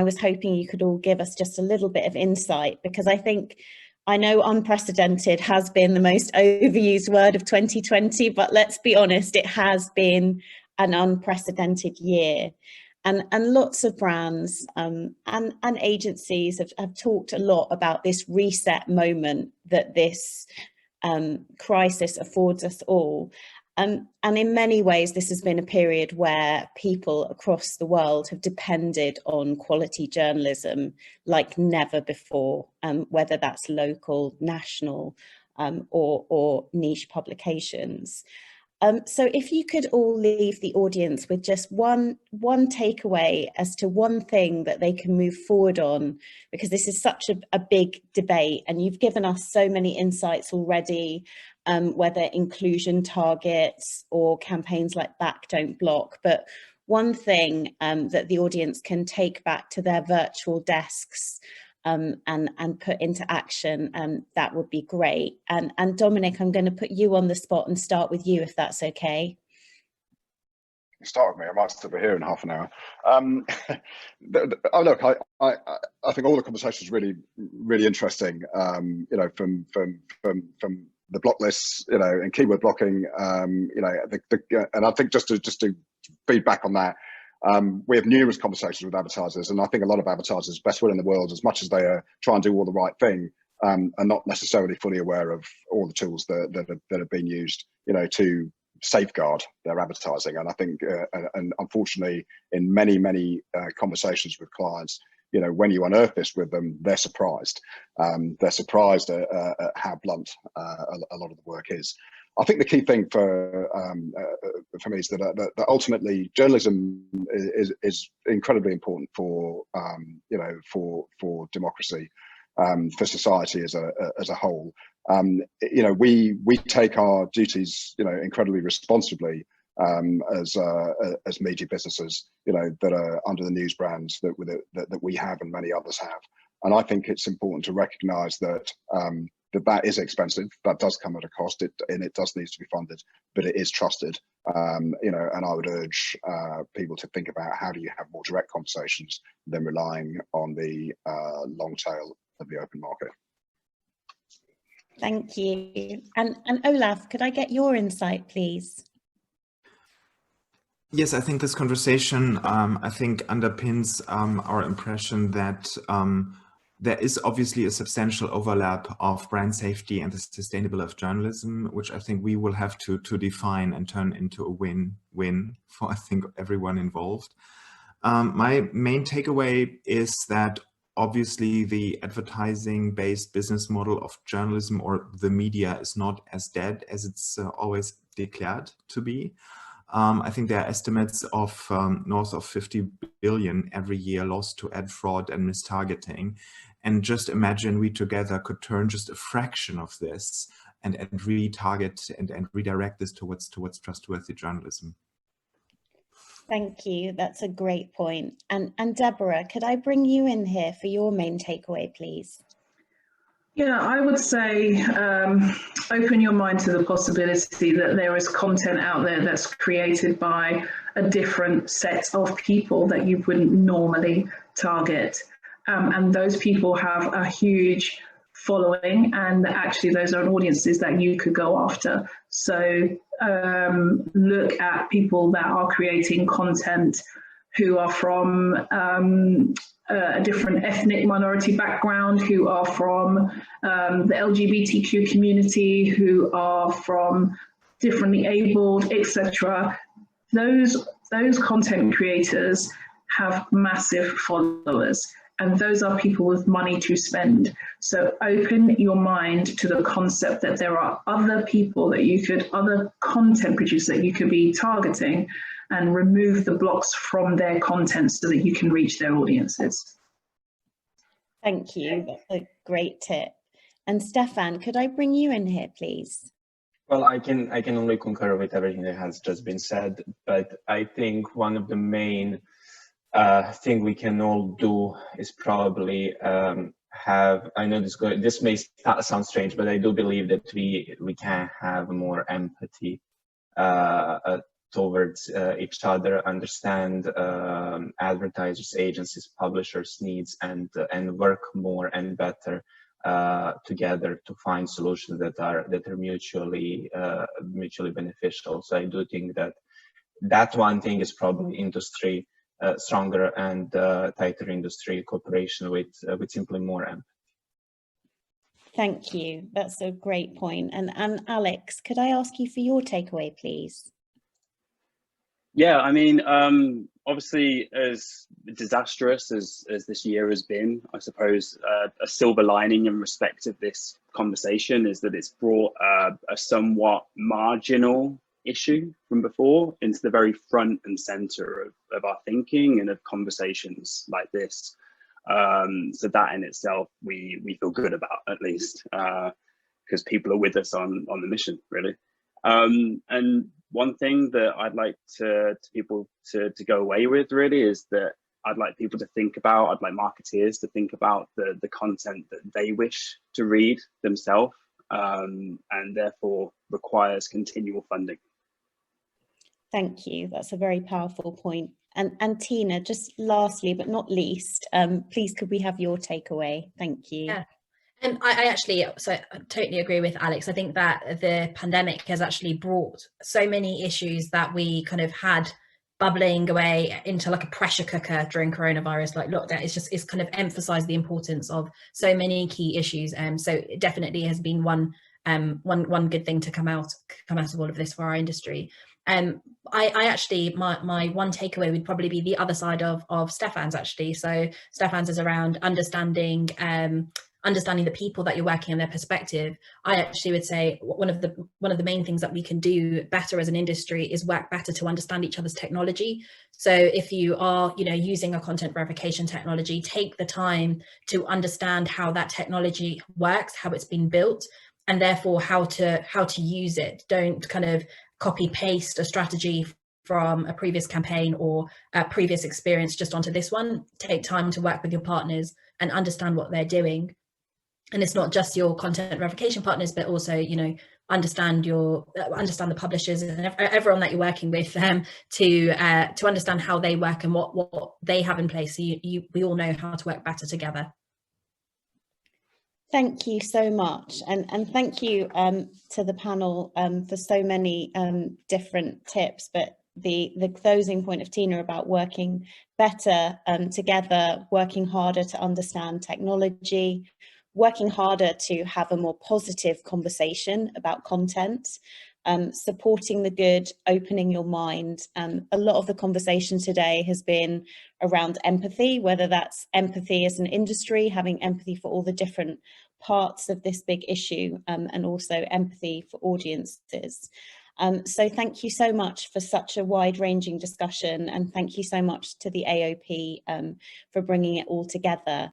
was hoping you could all give us just a little bit of insight, because I know unprecedented has been the most overused word of 2020, but let's be honest, it has been an unprecedented year. And lots of brands and agencies have talked a lot about this reset moment that this crisis affords us all. And in many ways, this has been a period where people across the world have depended on quality journalism like never before, whether that's local, national, or niche publications. So if you could all leave the audience with just one takeaway as to one thing that they can move forward on, because this is such a big debate, and you've given us so many insights already, whether inclusion targets or campaigns like Back Don't Block. But one thing that the audience can take back to their virtual desks and put into action, that would be great. And Dominic, I'm going to put you on the spot and start with you, if that's okay. Start with me. I might still be here in half an hour. Look, I think all the conversations really interesting. You know, from the block lists, you know, and keyword blocking. You know, and I think just to feed back on that. We have numerous conversations with advertisers, and I think a lot of advertisers, best will in the world, as much as they try and do all the right thing, are not necessarily fully aware of all the tools that have been used, you know, to safeguard their advertising. And I think, and unfortunately, in many conversations with clients, you know, when you unearth this with them, they're surprised. They're surprised at how blunt a lot of the work is. I think the key thing for me is that ultimately journalism is incredibly important for you know, for democracy, for society as a whole. You know, we take our duties, you know, incredibly responsibly as media businesses, you know, that are under the news brands that we have and many others have. And I think it's important to recognise that. That is expensive. That does come at a cost, and it does need to be funded, but it is trusted. You know, and I would urge people to think about how do you have more direct conversations than relying on the long tail of the open market. Thank you. And Olaf, could I get your insight, please? Yes, I think this conversation, I think underpins our impression that there is obviously a substantial overlap of brand safety and the sustainability of journalism, which I think we will have to define and turn into a win-win for, I think, everyone involved. My main takeaway is that obviously the advertising-based business model of journalism or the media is not as dead as it's always declared to be. I think there are estimates of north of 50 billion every year lost to ad fraud and mistargeting. And just imagine we together could turn just a fraction of this and retarget and redirect this towards trustworthy journalism. Thank you. That's a great point. And Deborah, could I bring you in here for your main takeaway, please? Yeah, I would say open your mind to the possibility that there is content out there that's created by a different set of people that you wouldn't normally target. And those people have a huge following, and actually those are audiences that you could go after. So look at people that are creating content who are from a different ethnic minority background, who are from the LGBTQ community, who are from differently abled, etc. Those content creators have massive followers, and those are people with money to spend. So open your mind to the concept that there are other people that you could, other content producers that you could be targeting, and remove the blocks from their content so that you can reach their audiences. Thank you. That's a great tip. And Stefan, could I bring you in here, please? Well, I can only concur with everything that has just been said, but I think one of the main thing we can all do is probably have, I know this may sound strange, but I do believe that we can have more empathy towards each other, understand advertisers, agencies, publishers' needs, and work more and better together to find solutions that are mutually beneficial. So I do think that one thing is probably industry, stronger and tighter industry cooperation with simply more empathy. Thank you. That's a great point. And Alex, could I ask you for your takeaway, please? Yeah, I mean, obviously, as disastrous as this year has been, I suppose a silver lining in respect of this conversation is that it's brought a somewhat marginal issue from before into the very front and center of our thinking and of conversations like this. So that in itself, we feel good about, at least, because people are with us on the mission, really. And one thing that I'd like people to go away with, really, is that I'd like people to think about, I'd like marketeers to think about the content that they wish to read themselves, and therefore requires continual funding. Thank you. That's a very powerful point. And Tina, just lastly, but not least, please could we have your takeaway? Thank you. Yeah. And I totally agree with Alex. I think that the pandemic has actually brought so many issues that we kind of had bubbling away into like a pressure cooker during coronavirus, like lockdown. It's kind of emphasized the importance of so many key issues. So it definitely has been one good thing to come out of all of this for our industry. I actually, my one takeaway would probably be the other side of Stefan's, actually. So Stefan's is around understanding the people that you're working on, their perspective. I actually would say one of the main things that we can do better as an industry is work better to understand each other's technology. So if you are, using a content verification technology, take the time to understand how that technology works, how it's been built, and therefore how to use it. Don't kind of copy paste a strategy from a previous campaign or a previous experience just onto this one. Take time to work with your partners and understand what they're doing. And it's not just your content verification partners, but also, understand the publishers and everyone that you're working with, to understand how they work and what they have in place. So we all know how to work better together. Thank you so much, and thank you to the panel for so many different tips. But the closing point of Tina about working better together, working harder to understand technology, working harder to have a more positive conversation about content, supporting the good, opening your mind. A lot of the conversation today has been around empathy, whether that's empathy as an industry, having empathy for all the different parts of this big issue, and also empathy for audiences. So thank you so much for such a wide-ranging discussion, and thank you so much to the AOP for bringing it all together.